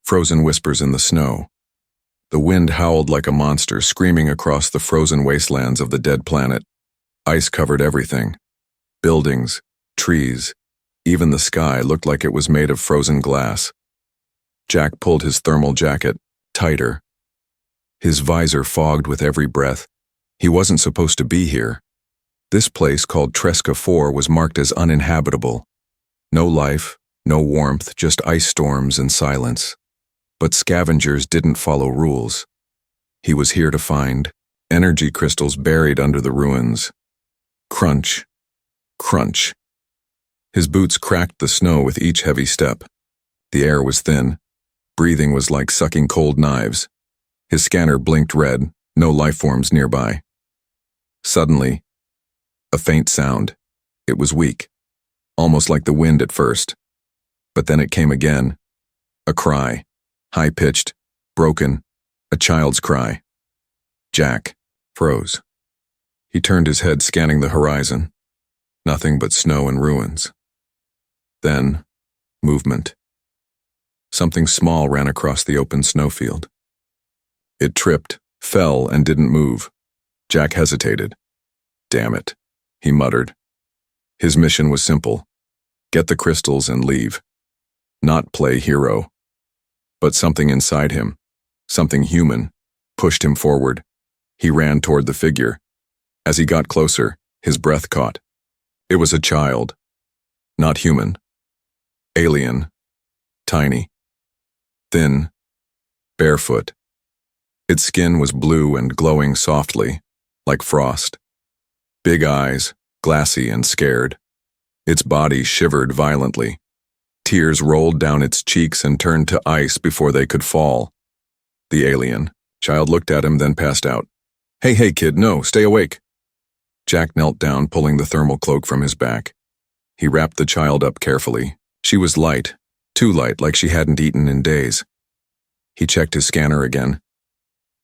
Frozen whispers in the snow. The wind howled like a monster, screaming across the frozen wastelands of the dead planet. Ice covered everything. Buildings, trees, even the sky looked like it was made of frozen glass. Jack pulled his thermal jacket tighter. His visor fogged with every breath. He wasn't supposed to be here. This place, called Tresca 4, was marked as uninhabitable. No life, no warmth, just ice storms and silence. But scavengers didn't follow rules. He was here to find energy crystals buried under the ruins. Crunch, crunch. His boots cracked the snow with each heavy step. The air was thin. Breathing was like sucking cold knives. His scanner blinked red, no life forms nearby. Suddenly, a faint sound. It was weak, almost like the wind at first. But then it came again. A cry, high-pitched, broken, a child's cry. Jack froze. He turned his head, scanning the horizon. Nothing but snow and ruins. Then, movement. Something small ran across the open snowfield. It tripped, fell, and didn't move. Jack hesitated. Damn it, he muttered. His mission was simple. Get the crystals and leave. Not play hero. But something inside him, something human, pushed him forward. He ran toward the figure. As he got closer, his breath caught. It was a child. Not human. Alien. Tiny. Thin. Barefoot. Its skin was blue and glowing softly, like frost. Big eyes, glassy and scared. Its body shivered violently. Tears rolled down its cheeks and turned to ice before they could fall. The alien child looked at him, then passed out. Hey, kid, no, stay awake. Jack knelt down, pulling the thermal cloak from his back. He wrapped the child up carefully. She was light, too light, like she hadn't eaten in days. He checked his scanner again.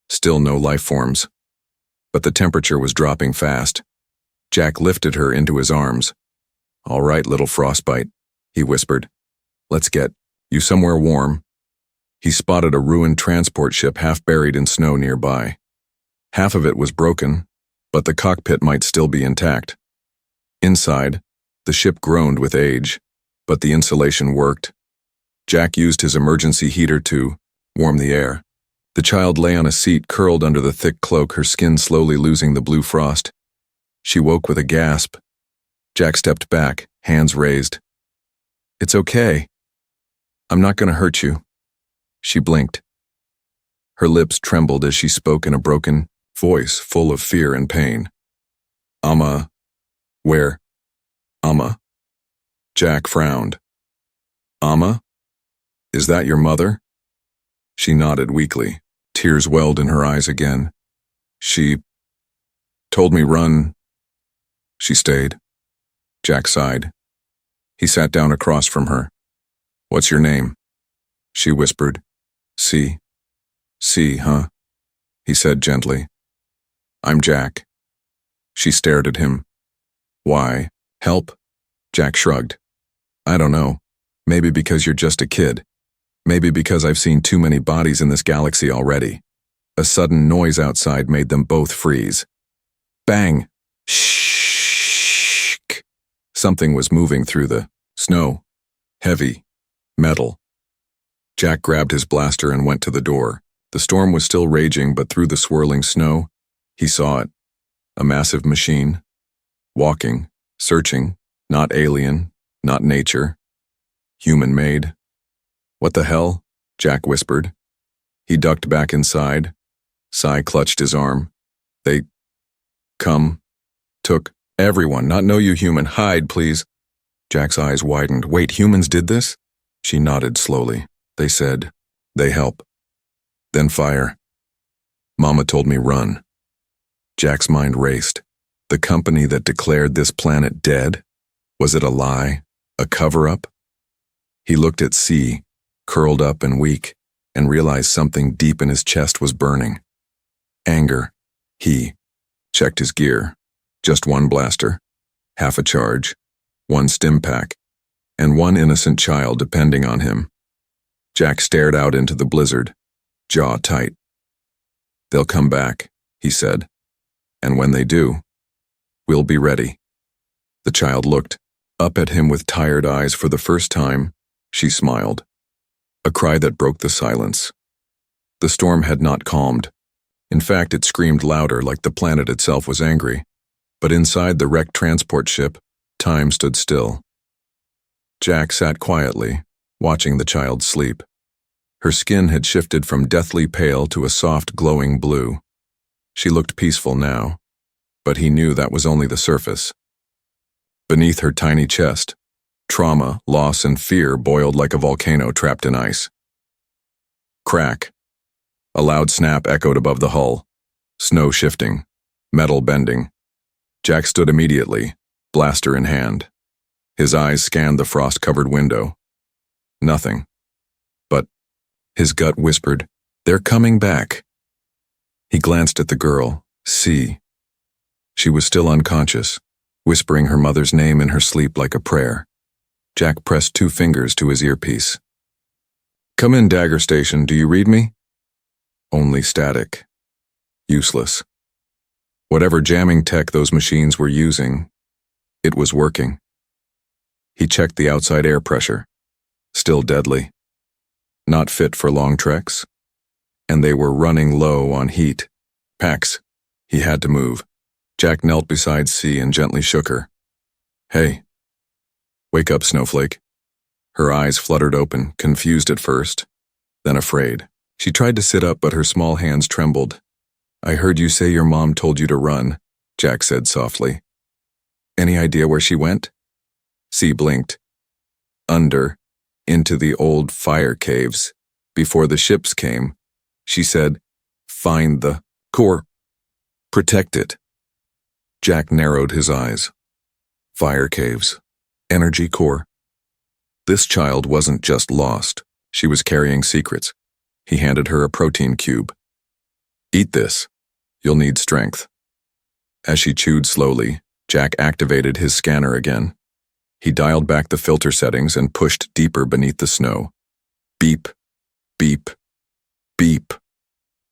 Still no life forms. But the temperature was dropping fast. Jack lifted her into his arms. All right, little frostbite, he whispered. Let's get you somewhere warm. He spotted a ruined transport ship half buried in snow nearby. Half of it was broken, but the cockpit might still be intact. Inside, the ship groaned with age, but the insulation worked. Jack used his emergency heater to warm the air. The child lay on a seat, curled under the thick cloak, her skin slowly losing the blue frost. She woke with a gasp. Jack stepped back, hands raised. It's okay. I'm not going to hurt you. She blinked. Her lips trembled as she spoke in a broken voice full of fear and pain. Amma. Where? Amma. Jack frowned. Amma? Is that your mother? She nodded weakly. Tears welled in her eyes again. She told me run. She stayed. Jack sighed. He sat down across from her. What's your name? She whispered. C. C, huh? He said gently. I'm Jack. She stared at him. Why? Help? Jack shrugged. I don't know. Maybe because you're just a kid. Maybe because I've seen too many bodies in this galaxy already. A sudden noise outside made them both freeze. Bang! Shh! Something was moving through the snow. Heavy. Metal. Jack grabbed his blaster and went to the door. The storm was still raging, but through the swirling snow, he saw it. A massive machine. Walking. Searching. Not alien. Not nature. Human-made. What the hell? Jack whispered. He ducked back inside. Sai clutched his arm. They took everyone. Not know you, human. Hide, please. Jack's eyes widened. Wait, humans did this? She nodded slowly. They said, they help. Then fire. Mama told me run. Jack's mind raced. The company that declared this planet dead? Was it a lie? A cover-up? He looked at C, curled up and weak, and realized something deep in his chest was burning. Anger. He checked his gear. Just one blaster, half a charge, one stim pack, and one innocent child depending on him. Jack stared out into the blizzard, jaw tight. "They'll come back," he said. "And when they do, we'll be ready." The child looked up at him with tired eyes. For the first time, she smiled. A cry that broke the silence. The storm had not calmed. In fact, it screamed louder, like the planet itself was angry. But inside the wrecked transport ship, time stood still. Jack sat quietly, watching the child sleep. Her skin had shifted from deathly pale to a soft, glowing blue. She looked peaceful now, but he knew that was only the surface. Beneath her tiny chest, trauma, loss, and fear boiled like a volcano trapped in ice. Crack. A loud snap echoed above the hull. Snow shifting, metal bending. Jack stood immediately, blaster in hand. His eyes scanned the frost-covered window. Nothing. But his gut whispered, "They're coming back." He glanced at the girl, C. She was still unconscious, whispering her mother's name in her sleep like a prayer. Jack pressed 2 fingers to his earpiece. "Come in, Dagger Station, do you read me?" Only static. Useless. Whatever jamming tech those machines were using, it was working. He checked the outside air pressure. Still deadly. Not fit for long treks. And they were running low on heat. Pax. He had to move. Jack knelt beside C and gently shook her. "Hey. Wake up, Snowflake." Her eyes fluttered open, confused at first, then afraid. She tried to sit up, but her small hands trembled. "I heard you say your mom told you to run," Jack said softly. "Any idea where she went?" C blinked. Into the old fire caves. Before the ships came, she said, "Find the core. Protect it." Jack narrowed his eyes. Fire caves. Energy core. This child wasn't just lost. She was carrying secrets. He handed her a protein cube. "Eat this. You'll need strength." As she chewed slowly, Jack activated his scanner again. He dialed back the filter settings and pushed deeper beneath the snow. Beep, beep, beep.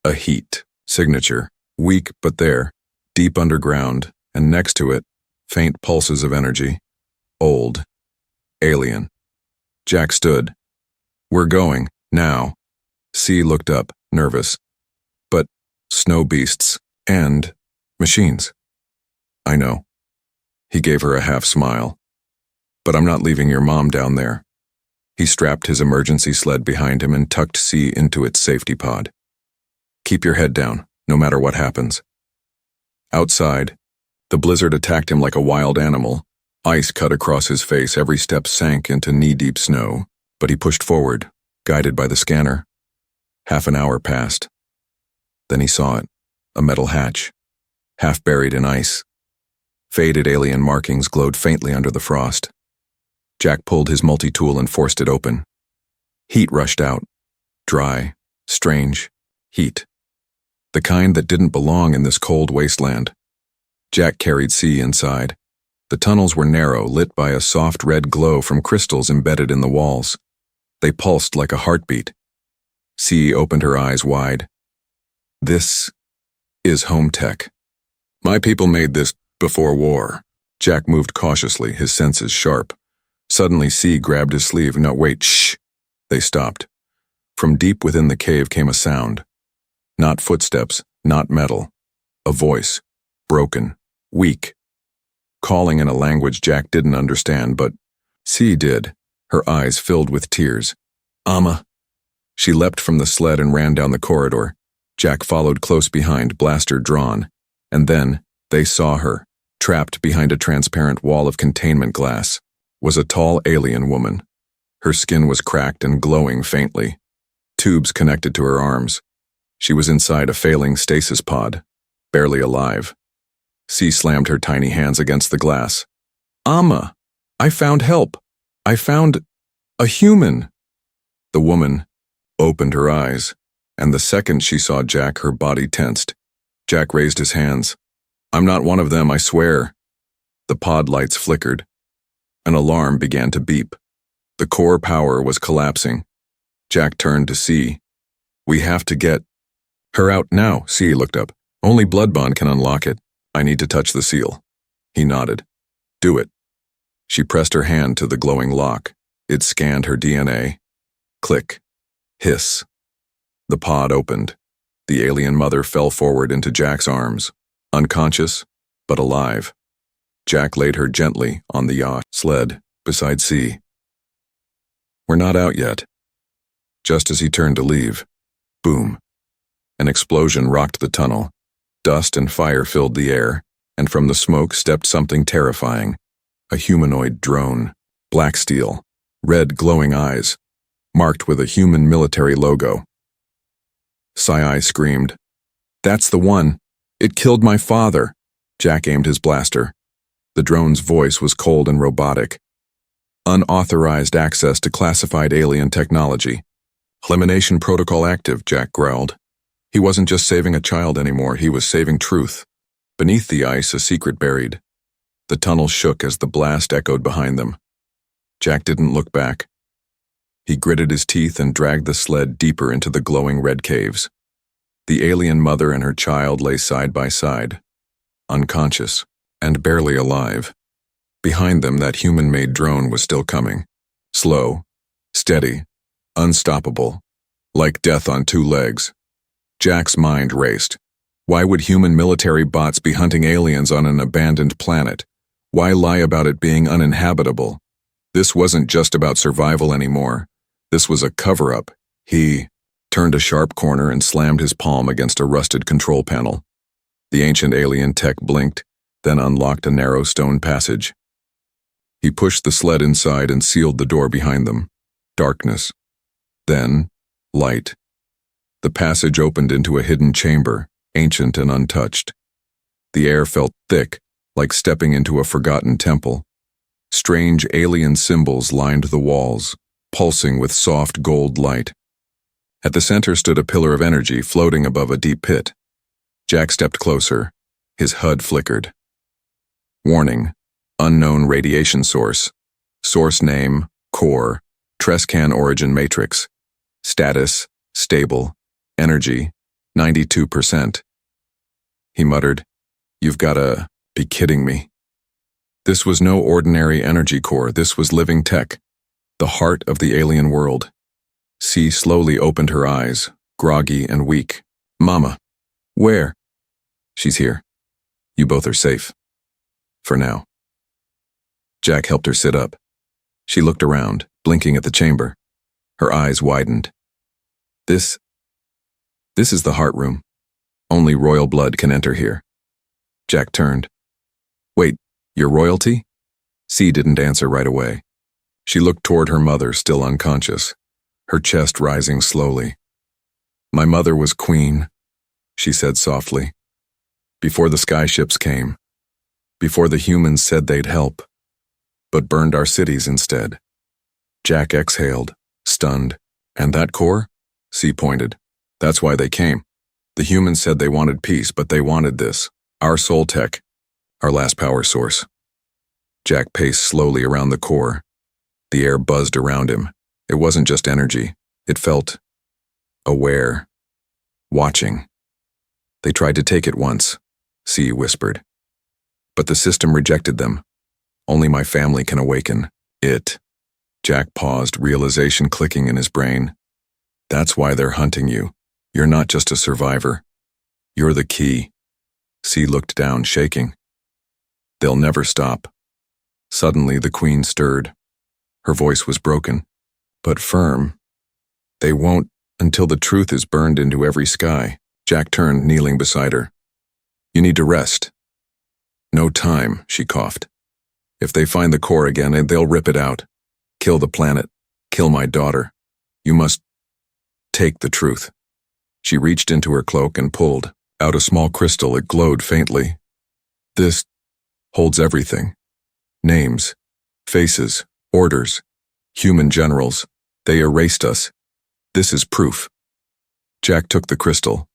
A heat signature, weak but there, deep underground, and next to it, faint pulses of energy. Old. Alien. Jack stood. "We're going, now." C looked up, nervous. "But snow beasts and machines." "I know." He gave her a half smile. "But I'm not leaving your mom down there." He strapped his emergency sled behind him and tucked C into its safety pod. "Keep your head down, no matter what happens." Outside, the blizzard attacked him like a wild animal. Ice cut across his face, every step sank into knee-deep snow, but he pushed forward, guided by the scanner. Half an hour passed. Then he saw it, a metal hatch, half buried in ice. Faded alien markings glowed faintly under the frost. Jack pulled his multi-tool and forced it open. Heat rushed out. Dry, strange heat. The kind that didn't belong in this cold wasteland. Jack carried C inside. The tunnels were narrow, lit by a soft red glow from crystals embedded in the walls. They pulsed like a heartbeat. C opened her eyes wide. "This is home tech. My people made this before war." Jack moved cautiously, his senses sharp. Suddenly C grabbed his sleeve. "No, wait, shh." They stopped. From deep within the cave came a sound. Not footsteps, not metal. A voice, broken, weak. Calling in a language Jack didn't understand, but C did, her eyes filled with tears. "Amma." She leapt from the sled and ran down the corridor. Jack followed close behind, blaster drawn. And then, they saw her, trapped behind a transparent wall of containment glass, was a tall alien woman. Her skin was cracked and glowing faintly. Tubes connected to her arms. She was inside a failing stasis pod, barely alive. C slammed her tiny hands against the glass. "Amma, I found help. I found a human." The woman opened her eyes, and the second she saw Jack, her body tensed. Jack raised his hands. "I'm not one of them, I swear." The pod lights flickered. An alarm began to beep. The core power was collapsing. Jack turned to C. We have to get her out now. C looked up. Only blood bond can unlock it. I need to touch the seal. He nodded. Do it. She pressed her hand to the glowing lock. It scanned her DNA. Click. Hiss. The pod opened. The alien mother fell forward into Jack's arms, unconscious, but alive. Jack laid her gently on the yacht sled beside C. We're not out yet. Just as he turned to leave, boom. An explosion rocked the tunnel. Dust and fire filled the air, and from the smoke stepped something terrifying. A humanoid drone, black steel, red glowing eyes, marked with a human military logo. Sci-Fi screamed, "That's the one! It killed my father!" Jack aimed his blaster. The drone's voice was cold and robotic. Unauthorized access to classified alien technology. Elimination protocol active, Jack growled. He wasn't just saving a child anymore, he was saving truth. Beneath the ice, a secret buried. The tunnel shook as the blast echoed behind them. Jack didn't look back. He gritted his teeth and dragged the sled deeper into the glowing red caves. The alien mother and her child lay side by side, unconscious and barely alive. Behind them, that human-made drone was still coming. Slow, steady, unstoppable, like death on two legs. Jack's mind raced. Why would human military bots be hunting aliens on an abandoned planet? Why lie about it being uninhabitable? This wasn't just about survival anymore. This was a cover-up. He turned a sharp corner and slammed his palm against a rusted control panel. The ancient alien tech blinked, then unlocked a narrow stone passage. He pushed the sled inside and sealed the door behind them. Darkness. Then, light. The passage opened into a hidden chamber, ancient and untouched. The air felt thick, like stepping into a forgotten temple. Strange alien symbols lined the walls, pulsing with soft gold light. At the center stood a pillar of energy floating above a deep pit. Jack stepped closer. His HUD flickered. Warning: unknown radiation source. Source name: core. Trescan origin matrix. Status: stable. Energy: 92%. He muttered, "You've gotta be kidding me." This was no ordinary energy core. This was living tech, the heart of the alien world. C slowly opened her eyes, groggy and weak. "Mama." "Where?" "She's here. You both are safe. For now." Jack helped her sit up. She looked around, blinking at the chamber. Her eyes widened. This is the heart room. Only royal blood can enter here." Jack turned. "Wait, you're royalty?" C didn't answer right away. She looked toward her mother, still unconscious, her chest rising slowly. "My mother was queen," she said softly. "Before the skyships came. Before the humans said they'd help, but burned our cities instead." Jack exhaled, stunned. "And that core?" C pointed. "That's why they came. The humans said they wanted peace, but they wanted this. Our soul tech. Our last power source." Jack paced slowly around the core. The air buzzed around him. It wasn't just energy. It felt aware. Watching. "They tried to take it once," C whispered. "But the system rejected them. Only my family can awaken it." Jack paused, realization clicking in his brain. "That's why they're hunting you. You're not just a survivor. You're the key." C looked down, shaking. "They'll never stop." Suddenly, the queen stirred. Her voice was broken, but firm. "They won't until the truth is burned into every sky." Jack turned, kneeling beside her. "You need to rest." "No time," she coughed. "If they find the core again, they'll rip it out. Kill the planet. Kill my daughter. You must take the truth." She reached into her cloak and pulled out a small crystal. It glowed faintly. "This holds everything. Names, faces, orders, human generals. They erased us. This is proof." Jack took the crystal.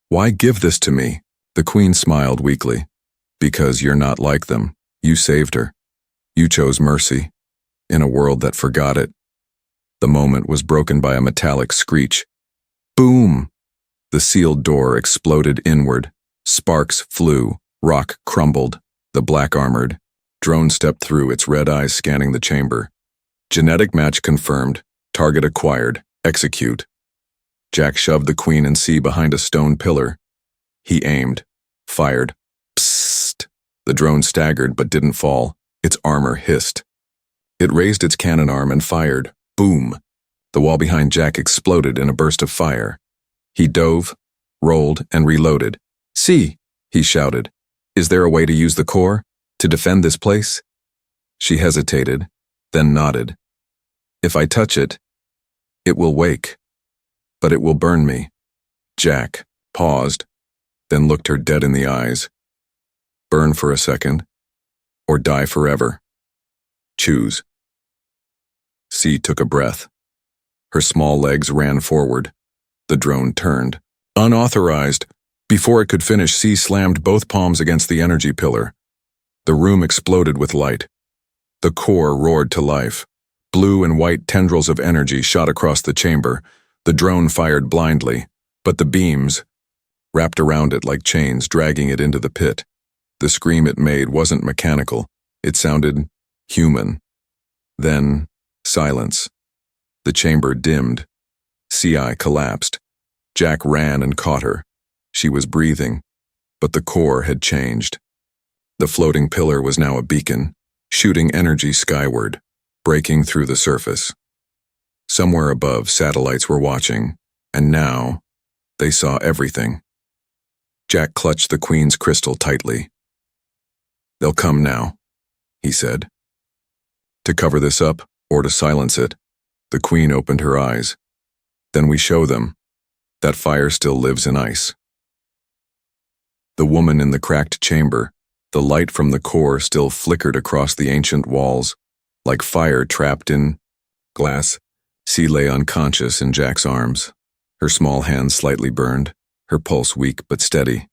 "Why give this to me?" The queen smiled weakly. "Because you're not like them. You saved her. You chose mercy. In a world that forgot it." The moment was broken by a metallic screech. Boom! The sealed door exploded inward. Sparks flew, rock crumbled. The black-armored drone stepped through, its red eyes scanning the chamber. Genetic match confirmed. Target acquired. Execute. Jack shoved the Queen and C behind a stone pillar. He aimed. Fired. Psst! The drone staggered but didn't fall. Its armor hissed. It raised its cannon arm and fired. Boom! The wall behind Jack exploded in a burst of fire. He dove, rolled, and reloaded. "See," he shouted. "Is there a way to use the core? To defend this place?" She hesitated, then nodded. "If I touch it, it will wake. But it will burn me." Jack paused, then looked her dead in the eyes. Burn for a second, or die forever. Choose. C took a breath. Her small legs ran forward. The drone turned. Unauthorized. Before it could finish, C slammed both palms against the energy pillar. The room exploded with light. The core roared to life. Blue and white tendrils of energy shot across the chamber. The drone fired blindly, but the beams wrapped around it like chains, dragging it into the pit. The scream it made wasn't mechanical. It sounded human. Then, silence. The chamber dimmed. CI collapsed. Jack ran and caught her. She was breathing, but the core had changed. The floating pillar was now a beacon, shooting energy skyward, breaking through the surface. Somewhere above, satellites were watching, and now they saw everything. Jack clutched the Queen's crystal tightly. "They'll come now," he said. "To cover this up, or to silence it." The Queen opened her eyes. "Then we show them. That fire still lives in ice." The woman in the cracked chamber, the light from the core still flickered across the ancient walls, like fire trapped in glass. C lay unconscious in Jack's arms, her small hands slightly burned, her pulse weak but steady.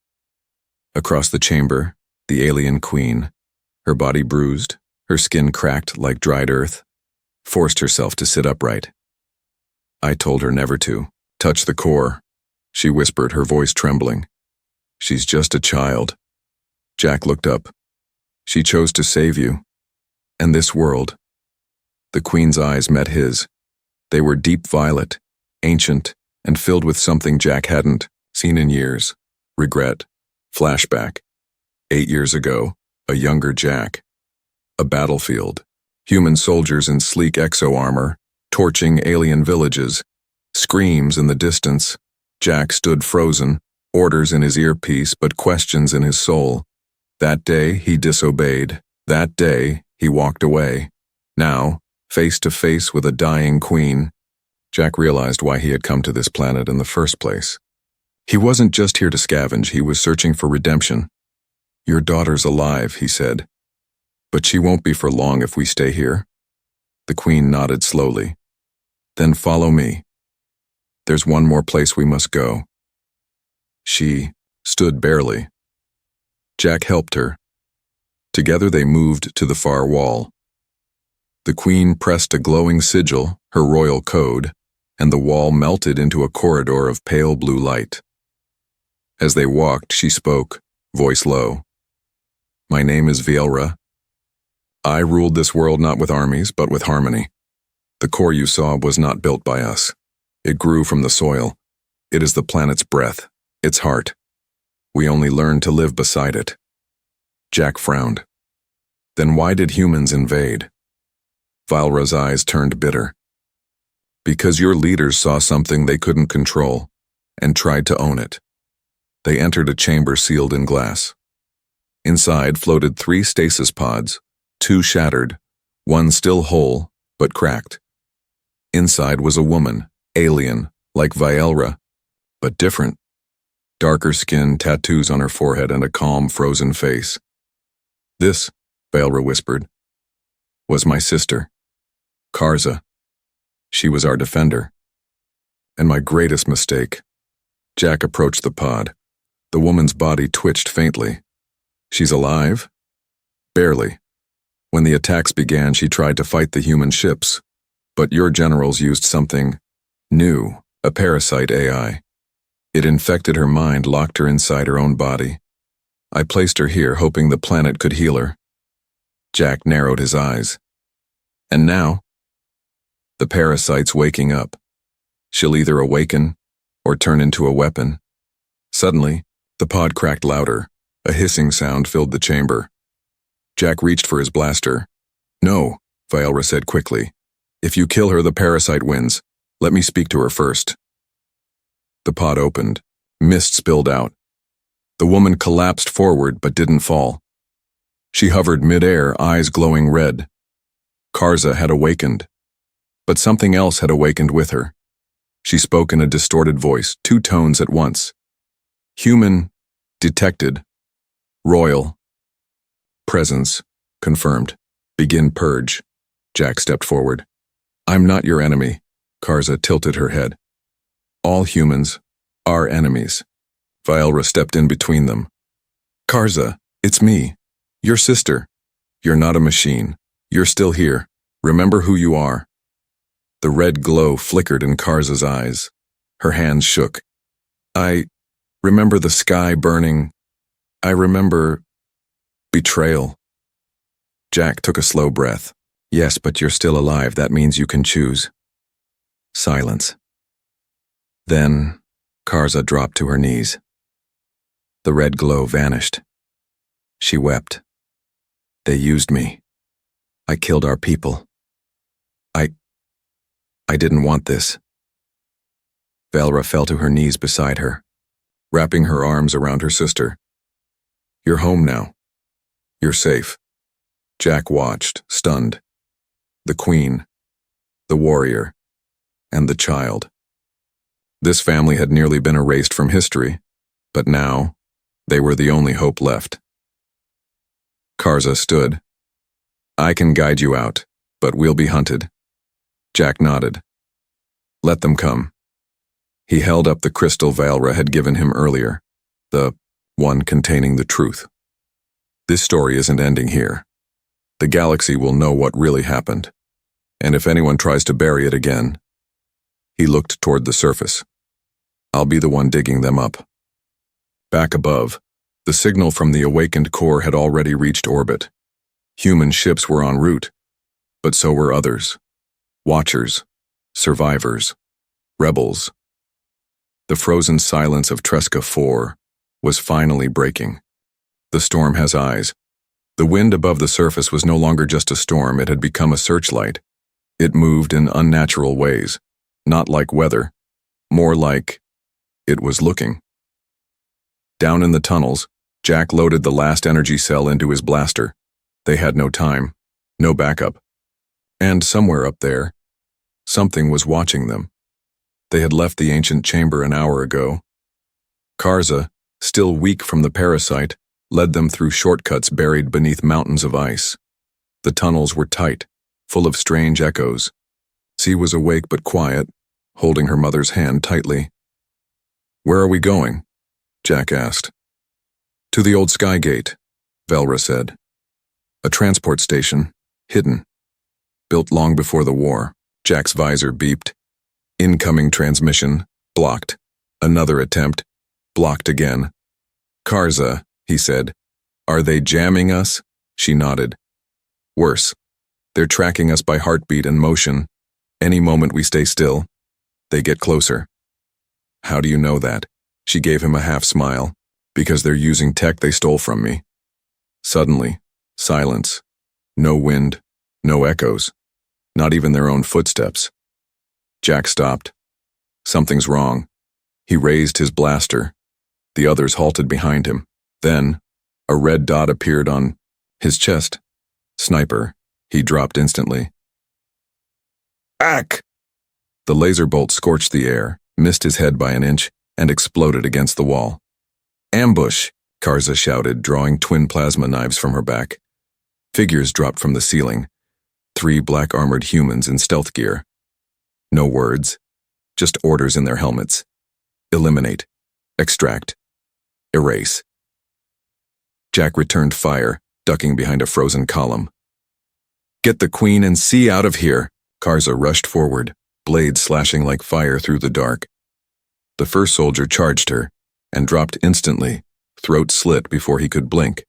Across the chamber, the alien Queen, her body bruised, her skin cracked like dried earth, forced herself to sit upright. I told her never to touch the core, she whispered, her voice trembling. "She's just a child." Jack looked up. "She chose to save you. And this world." The Queen's eyes met his. They were deep violet, ancient, and filled with something Jack hadn't seen in years. Regret. Flashback. 8 years ago, a younger Jack. A battlefield. Human soldiers in sleek exo-armor, torching alien villages. Screams in the distance. Jack stood frozen, orders in his earpiece but questions in his soul. That day, he disobeyed. That day, he walked away. Now, face to face with a dying Queen, Jack realized why he had come to this planet in the first place. He wasn't just here to scavenge, he was searching for redemption. "Your daughter's alive," he said. "But she won't be for long if we stay here." The Queen nodded slowly. "Then follow me. There's one more place we must go." She stood barely. Jack helped her. Together they moved to the far wall. The Queen pressed a glowing sigil, her royal code, and the wall melted into a corridor of pale blue light. As they walked, she spoke, voice low. "My name is Vielra. I ruled this world not with armies, but with harmony. The core you saw was not built by us. It grew from the soil. It is the planet's breath, its heart. We only learned to live beside it." Jack frowned. "Then why did humans invade?" Vielra's eyes turned bitter. "Because your leaders saw something they couldn't control, and tried to own it." They entered a chamber sealed in glass. Inside floated 3 stasis pods, 2 shattered, 1 still whole, but cracked. Inside was a woman, alien, like Vielra, but different. Darker skin, tattoos on her forehead, and a calm, frozen face. "This," Vielra whispered, "was my sister, Karza. She was our defender. And my greatest mistake." Jack approached the pod. The woman's body twitched faintly. "She's alive?" "Barely. When the attacks began, she tried to fight the human ships. But your generals used something new, a parasite AI. It infected her mind, locked her inside her own body. I placed her here, hoping the planet could heal her. Jack narrowed his eyes. And now? The parasite's waking up. She'll either awaken or turn into a weapon. Suddenly, the pod cracked louder. A hissing sound filled the chamber. Jack reached for his blaster. No, Viola said quickly. If you kill her, the parasite wins. Let me speak to her first. The pod opened. Mist spilled out. The woman collapsed forward but didn't fall. She hovered midair, eyes glowing red. Karza had awakened. But something else had awakened with her. She spoke in a distorted voice, two tones at once. Human, detected. Royal. Presence, confirmed. Begin purge. Jack stepped forward. I'm not your enemy. Karza tilted her head. All humans are enemies. Viola stepped in between them. Karza, it's me. Your sister. You're not a machine. You're still here. Remember who you are. The red glow flickered in Karza's eyes. Her hands shook. I remember the sky burning. I remember betrayal. Jack took a slow breath. Yes, but you're still alive. That means you can choose. Silence. Then, Karza dropped to her knees. The red glow vanished. She wept. They used me. I killed our people. I didn't want this. Valra fell to her knees beside her, wrapping her arms around her sister. You're home now. You're safe. Jack watched, stunned. The queen, the warrior, and the child. This family had nearly been erased from history, but now they were the only hope left. Karza stood. I can guide you out, but we'll be hunted. Jack nodded. Let them come. He held up the crystal Valra had given him earlier, the one containing the truth. This story isn't ending here. The galaxy will know what really happened, and if anyone tries to bury it again. He looked toward the surface. I'll be the one digging them up. Back above, the signal from the awakened core had already reached orbit. Human ships were en route, but so were others. Watchers, survivors, rebels. The frozen silence of Tresca 4 was finally breaking. The storm has eyes. The wind above the surface was no longer just a storm, it had become a searchlight. It moved in unnatural ways, not like weather, more like it was looking. Down in the tunnels, Jack loaded the last energy cell into his blaster. They had no time, no backup. And somewhere up there, something was watching them. They had left the ancient chamber an hour ago. Karza, still weak from the parasite, led them through shortcuts buried beneath mountains of ice. The tunnels were tight, full of strange echoes. She was awake but quiet, holding her mother's hand tightly. Where are we going? Jack asked. To the old Sky Gate, Velra said. A transport station, hidden. Built long before the war. Jack's visor beeped. Incoming transmission, blocked. Another attempt, blocked again. Karza, he said. Are they jamming us? She nodded. Worse. They're tracking us by heartbeat and motion. Any moment we stay still, they get closer. How do you know that? She gave him a half smile. Because they're using tech they stole from me. Suddenly, silence. No wind, no echoes. Not even their own footsteps. Jack stopped. Something's wrong. He raised his blaster. The others halted behind him. Then, a red dot appeared on his chest. Sniper. He dropped instantly. Ack! The laser bolt scorched the air, missed his head by an inch, and exploded against the wall. Ambush! Karza shouted, drawing twin plasma knives from her back. Figures dropped from the ceiling. 3 black-armored humans in stealth gear. No words, just orders in their helmets. Eliminate. Extract. Erase. Jack returned fire, ducking behind a frozen column. Get the Queen and C out of here, Karza rushed forward, blades slashing like fire through the dark. The first soldier charged her, and dropped instantly, throat slit before he could blink.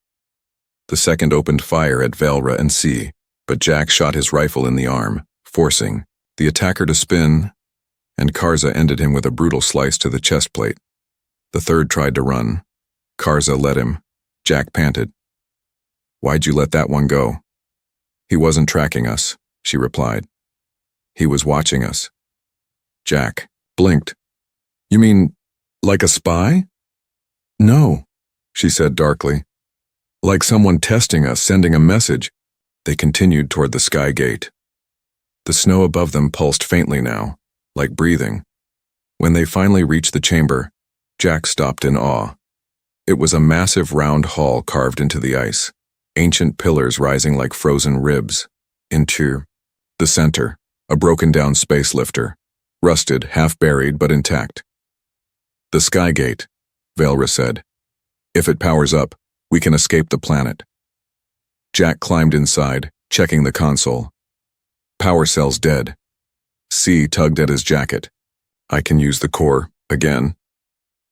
The second opened fire at Velra and C, but Jack shot his rifle in the arm, forcing the attacker to spin, and Karza ended him with a brutal slice to the chest plate. The third tried to run. Karza let him. Jack panted. "Why'd you let that one go?" "He wasn't tracking us," she replied. "He was watching us." Jack blinked. "You mean, like a spy?" "No," she said darkly. "Like someone testing us, sending a message." They continued toward the sky gate. The snow above them pulsed faintly now, like breathing. When they finally reached the chamber, Jack stopped in awe. It was a massive round hall carved into the ice, ancient pillars rising like frozen ribs. Into the center, a broken-down space lifter, rusted, half-buried, but intact. "The sky gate," Velra said. "If it powers up, we can escape the planet." Jack climbed inside, checking the console. "Power cell's dead." C tugged at his jacket. "I can use the core, again."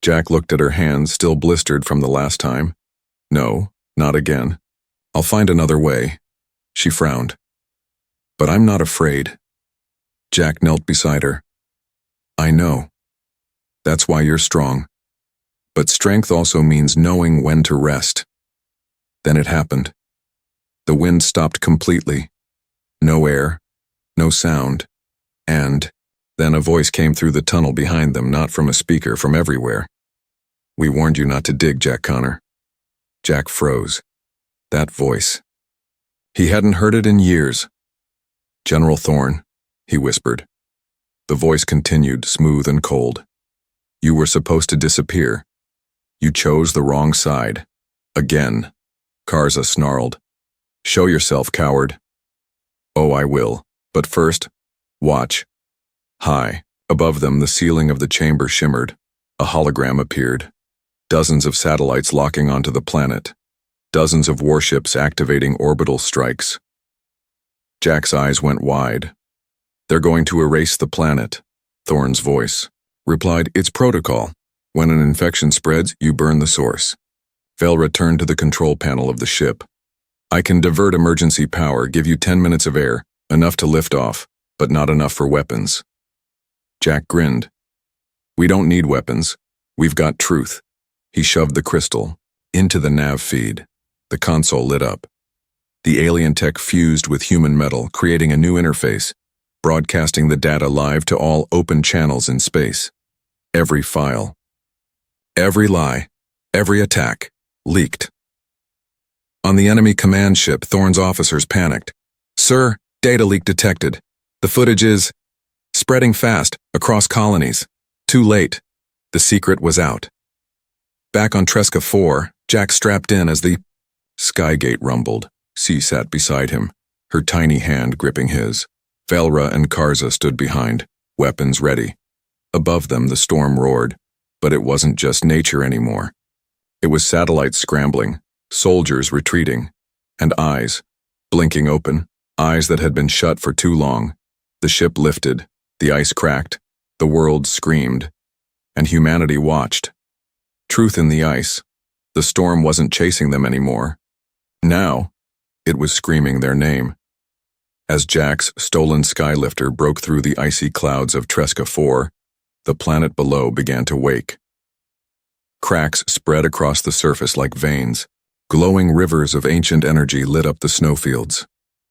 Jack looked at her hands, still blistered from the last time. "No, not again. I'll find another way." She frowned. "But I'm not afraid." Jack knelt beside her. "I know. That's why you're strong. But strength also means knowing when to rest." Then it happened. The wind stopped completely. No air, no sound, and then a voice came through the tunnel behind them, not from a speaker, from everywhere. "We warned you not to dig, Jack Connor." Jack froze. That voice. He hadn't heard it in years. "General Thorne," he whispered. The voice continued, smooth and cold. "You were supposed to disappear. You chose the wrong side. Again." Karza snarled. "Show yourself, coward." "Oh, I will. But first, watch." High, above them, the ceiling of the chamber shimmered. A hologram appeared. Dozens of satellites locking onto the planet. Dozens of warships activating orbital strikes. Jack's eyes went wide. "They're going to erase the planet," Thorne's voice replied. "It's protocol. When an infection spreads, you burn the source." Velra turned to the control panel of the ship. "I can divert emergency power, give you 10 minutes of air, enough to lift off, but not enough for weapons." Jack grinned. "We don't need weapons. We've got truth." He shoved the crystal into the nav feed. The console lit up. The alien tech fused with human metal, creating a new interface, broadcasting the data live to all open channels in space. Every file, every lie, every attack, leaked. On the enemy command ship, Thorne's officers panicked. "Sir, data leak detected. The footage is spreading fast across colonies. Too late. The secret was out." Back on Tresca 4, Jack strapped in as the Skygate rumbled. C sat beside him, her tiny hand gripping his. Velra and Karza stood behind, weapons ready. Above them, the storm roared, but it wasn't just nature anymore. It was satellites scrambling, soldiers retreating, and eyes, blinking open, eyes that had been shut for too long. The ship lifted, the ice cracked, the world screamed, and humanity watched. Truth in the ice. The storm wasn't chasing them anymore. Now, it was screaming their name. As Jack's stolen skylifter broke through the icy clouds of Tresca 4, the planet below began to wake. Cracks spread across the surface like veins. Glowing rivers of ancient energy lit up the snowfields.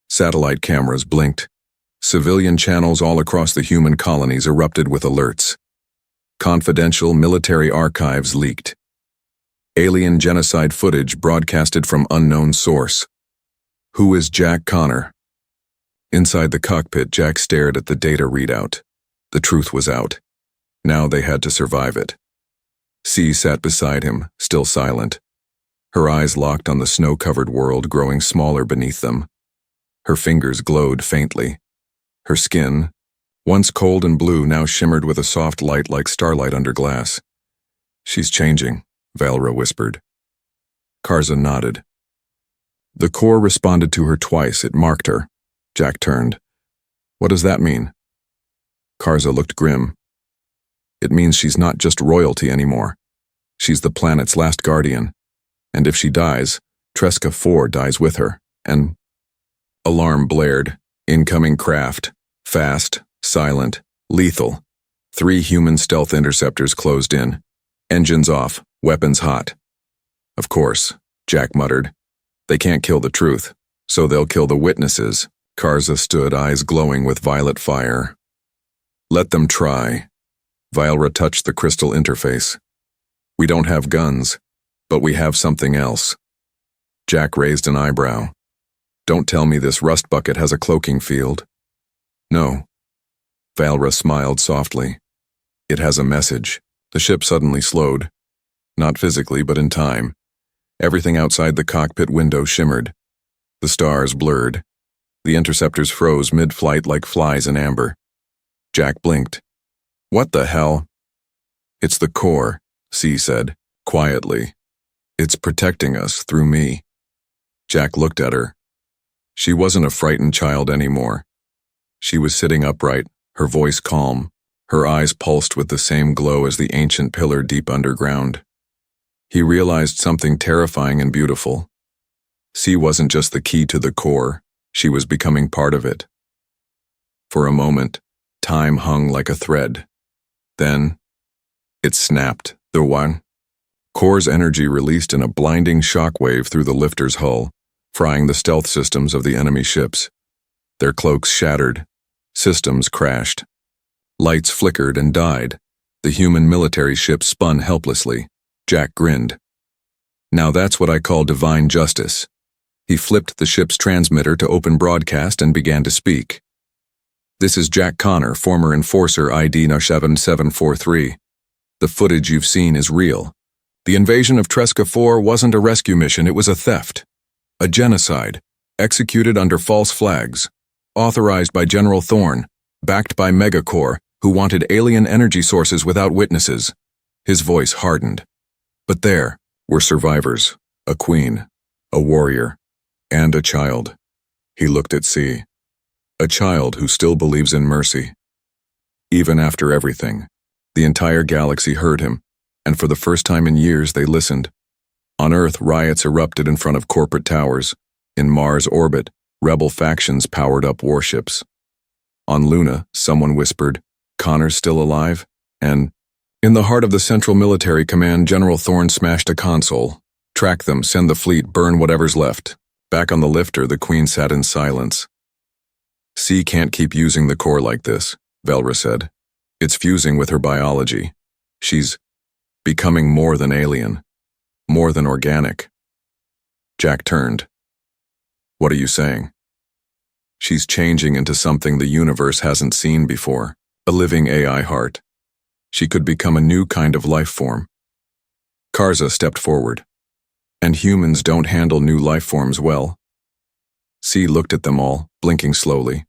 Satellite cameras blinked. Civilian channels all across the human colonies erupted with alerts. Confidential military archives leaked. Alien genocide footage broadcasted from unknown source. Who is Jack Connor? Inside the cockpit, Jack stared at the data readout. The truth was out. Now they had to survive it. C sat beside him, still silent. Her eyes locked on the snow-covered world growing smaller beneath them. Her fingers glowed faintly. Her skin, once cold and blue, now shimmered with a soft light like starlight under glass. "She's changing," Velra whispered. Karza nodded. The core responded to her twice. It marked her. Jack turned. What does that mean? Karza looked grim. It means she's not just royalty anymore. She's the planet's last guardian. And if she dies, Tresca 4 dies with her. And alarm blared. Incoming craft. Fast, silent, lethal. 3 human stealth interceptors closed in. Engines off, weapons hot. Of course, Jack muttered. They can't kill the truth, so they'll kill the witnesses. Karza stood, eyes glowing with violet fire. Let them try. Vylra touched the crystal interface. We don't have guns, but we have something else. Jack raised an eyebrow. Don't tell me this rust bucket has a cloaking field. No. Vylra smiled softly. It has a message. The ship suddenly slowed. Not physically, but in time. Everything outside the cockpit window shimmered. The stars blurred. The interceptors froze mid-flight like flies in amber. Jack blinked. What the hell? It's the core, C said, quietly. It's protecting us through me. Jack looked at her. She wasn't a frightened child anymore. She was sitting upright, her voice calm. Her eyes pulsed with the same glow as the ancient pillar deep underground. He realized something terrifying and beautiful. C wasn't just the key to the core, she was becoming part of it. For a moment, time hung like a thread. Then, it snapped. The one. Core's energy released in a blinding shockwave through the lifter's hull, frying the stealth systems of the enemy ships. Their cloaks shattered. Systems crashed. Lights flickered and died. The human military ship spun helplessly. Jack grinned. Now that's what I call divine justice. He flipped the ship's transmitter to open broadcast and began to speak. This is Jack Connor, former enforcer ID 7743. The footage you've seen is real. The invasion of Tresca 4 wasn't a rescue mission, it was a theft. A genocide, executed under false flags, authorized by General Thorne, backed by Megacorps, who wanted alien energy sources without witnesses. His voice hardened. But there were survivors, a queen, a warrior, and a child. He looked at C. A child who still believes in mercy. Even after everything, the entire galaxy heard him, and for the first time in years they listened. On Earth, riots erupted in front of corporate towers. In Mars' orbit, rebel factions powered up warships. On Luna, someone whispered, Connor's still alive? And in the heart of the Central Military Command, General Thorne smashed a console. Track them, send the fleet, burn whatever's left. Back on the lifter, the Queen sat in silence. C can't keep using the core like this, Vylra said. It's fusing with her biology. She's becoming more than alien, more than organic. Jack turned. What are you saying? She's changing into something the universe hasn't seen before, a living AI heart. She could become a new kind of life form. Karza stepped forward. And humans don't handle new life forms well. C looked at them all, blinking slowly.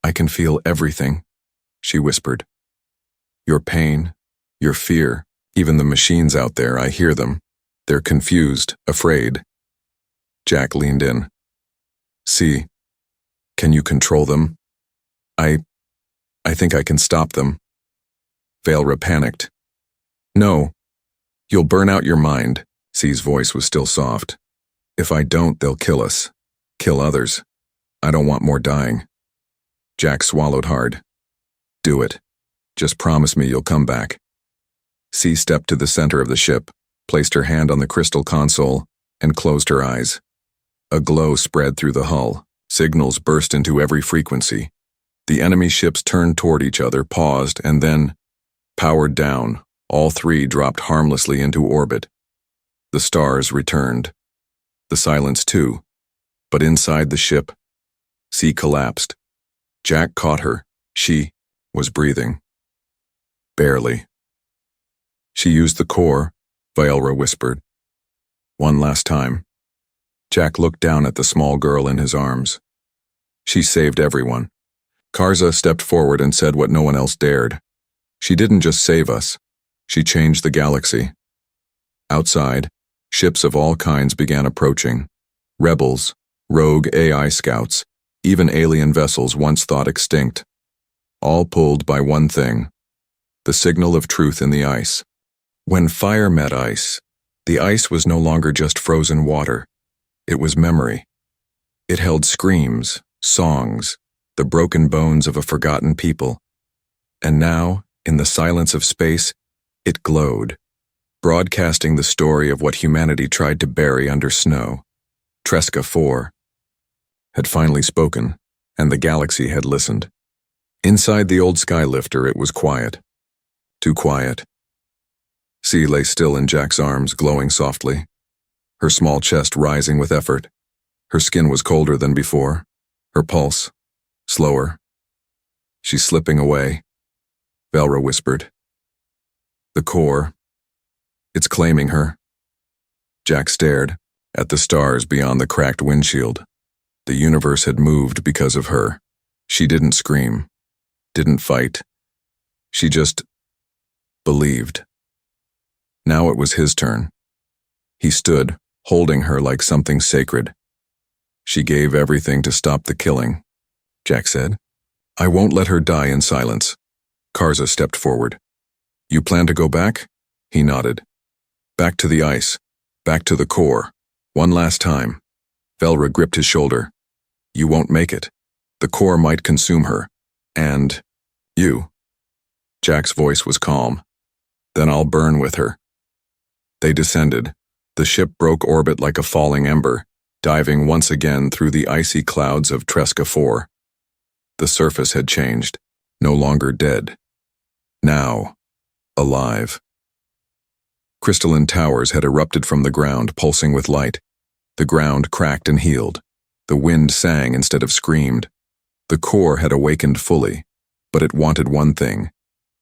I can feel everything, she whispered. Your pain, your fear, even the machines out there, I hear them. They're confused, afraid. Jack leaned in. C, can you control them? I think I can stop them. Vylra panicked. No, you'll burn out your mind. C's voice was still soft. If I don't, they'll kill us. Kill others. I don't want more dying. Jack swallowed hard. Do it. Just promise me you'll come back. C stepped to the center of the ship, placed her hand on the crystal console, and closed her eyes. A glow spread through the hull. Signals burst into every frequency. The enemy ships turned toward each other, paused, and then, powered down, all 3 dropped harmlessly into orbit. The stars returned. The silence too. But inside the ship, C collapsed. Jack caught her. She was breathing. Barely. She used the core, Vylra whispered. One last time. Jack looked down at the small girl in his arms. She saved everyone. Karza stepped forward and said what no one else dared. She didn't just save us. She changed the galaxy. Outside, ships of all kinds began approaching. Rebels, rogue AI scouts, even alien vessels once thought extinct, all pulled by one thing, the signal of truth in the ice. When fire met ice, the ice was no longer just frozen water. It was memory. It held screams, songs, the broken bones of a forgotten people. And now, in the silence of space, it glowed, broadcasting the story of what humanity tried to bury under snow. Tresca 4 had finally spoken, and the galaxy had listened. Inside the old skylifter, it was quiet. Too quiet. C lay still in Jack's arms, glowing softly, her small chest rising with effort. Her skin was colder than before, her pulse slower. She's slipping away, Velra whispered. The core, it's claiming her. Jack stared at the stars beyond the cracked windshield. The universe had moved because of her. She didn't scream, didn't fight. She just believed. Now it was his turn. He stood, holding her like something sacred. She gave everything to stop the killing, Jack said. I won't let her die in silence. Karza stepped forward. You plan to go back? He nodded. Back to the ice. Back to the core. One last time. Velra gripped his shoulder. You won't make it. The core might consume her. And you. Jack's voice was calm. Then I'll burn with her. They descended. The ship broke orbit like a falling ember, diving once again through the icy clouds of Tresca 4. The surface had changed, no longer dead. Now, alive. Crystalline towers had erupted from the ground, pulsing with light. The ground cracked and healed. The wind sang instead of screamed. The core had awakened fully, but it wanted one thing,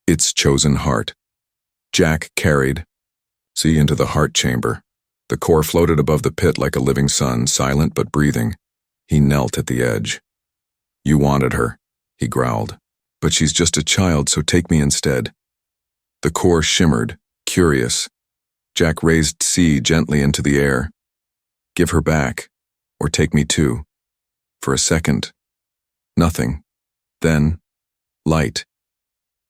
its chosen heart. Jack carried C into the heart chamber. The core floated above the pit like a living sun, silent but breathing. He knelt at the edge. You wanted her, he growled. But she's just a child, so take me instead. The core shimmered, curious. Jack raised C gently into the air. Give her back, or take me too. For a second. Nothing. Then, light.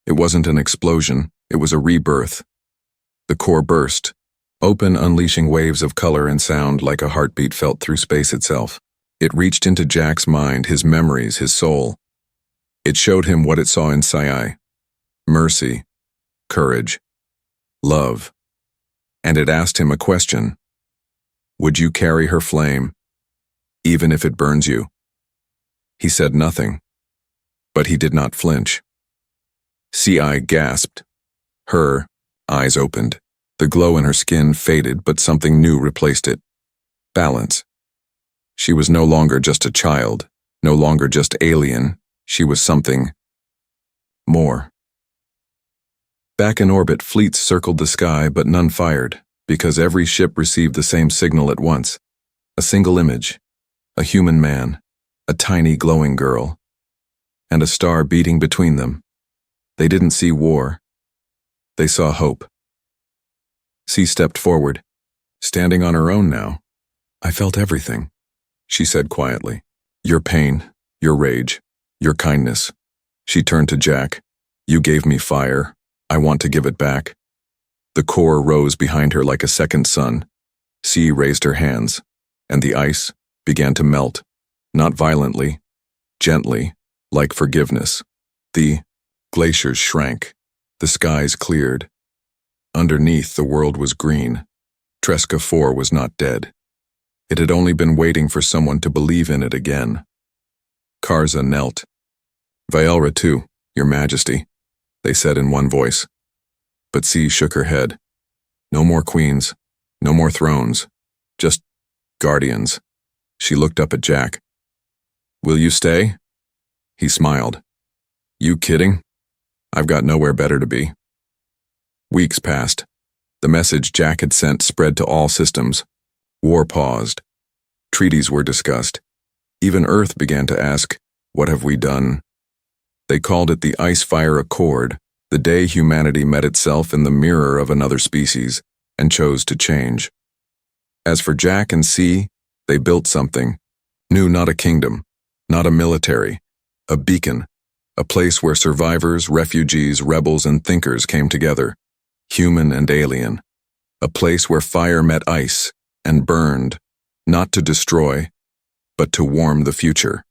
It wasn't an explosion, it was a rebirth. The core burst, open, unleashing waves of color and sound like a heartbeat felt through space itself. It reached into Jack's mind, his memories, his soul. It showed him what it saw in Sci-Fi. Mercy, courage, love. And it asked him a question. Would you carry her flame, even if it burns you? He said nothing, but he did not flinch. Ci gasped. Her eyes opened. The glow in her skin faded, but something new replaced it. Balance. She was no longer just a child, no longer just alien. She was something more. Back in orbit, fleets circled the sky, but none fired, because every ship received the same signal at once. A single image. A human man, a tiny glowing girl, and a star beating between them. They didn't see war. They saw hope. C stepped forward, standing on her own now. I felt everything, she said quietly. Your pain, your rage, your kindness. She turned to Jack. You gave me fire. I want to give it back. The core rose behind her like a second sun. C raised her hands, and the ice began to melt, not violently, gently, like forgiveness. The glaciers shrank. The skies cleared. Underneath, the world was green. Tresca 4 was not dead. It had only been waiting for someone to believe in it again. Karza knelt. Velra too, Your Majesty, they said in one voice. But C shook her head. No more queens, no more thrones, just guardians. She looked up at Jack. Will you stay? He smiled. You kidding? I've got nowhere better to be. Weeks passed. The message Jack had sent spread to all systems. War paused. Treaties were discussed. Even Earth began to ask, what have we done? They called it the Ice-Fire Accord, the day humanity met itself in the mirror of another species and chose to change. As for Jack and C, they built something. New, not a kingdom, Not a military, a beacon, a place where survivors, refugees, rebels, and thinkers came together, human and alien. A place where fire met ice and burned, not to destroy, but to warm the future.